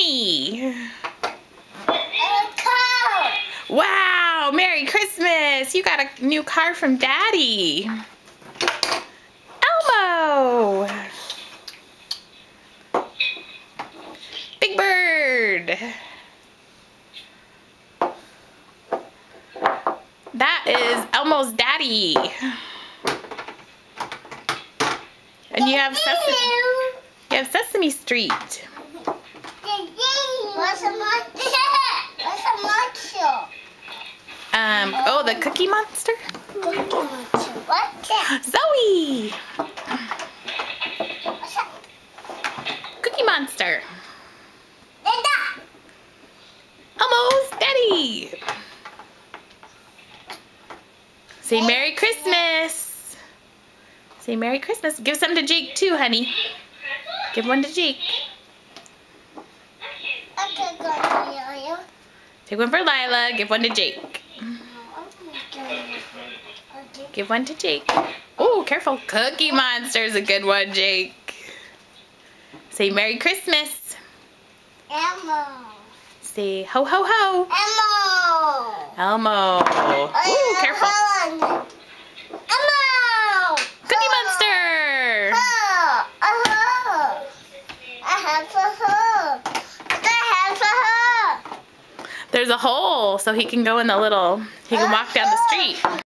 Honey. Wow, Merry Christmas. You got a new car from Daddy. Elmo. Big Bird. That is Elmo's daddy. And you have Sesame Street. What's a monster? What's a monster? Oh, the Cookie Monster? Cookie Monster. What's that? Zoe. What's that? Cookie Monster. Linda. Elmo's daddy. Say Merry Christmas. Say Merry Christmas. Give some to Jake too, honey. Give one to Jake. Okay, go to Take one for Lila. Give one to Jake. Give one to Jake. Oh, careful. Cookie Monster's a good one, Jake. Say Merry Christmas. Elmo. Say ho ho ho. Elmo. Elmo. Ooh, careful. Elmo. Cookie Monster. There's a hole so he can go in the little, he can walk down the street.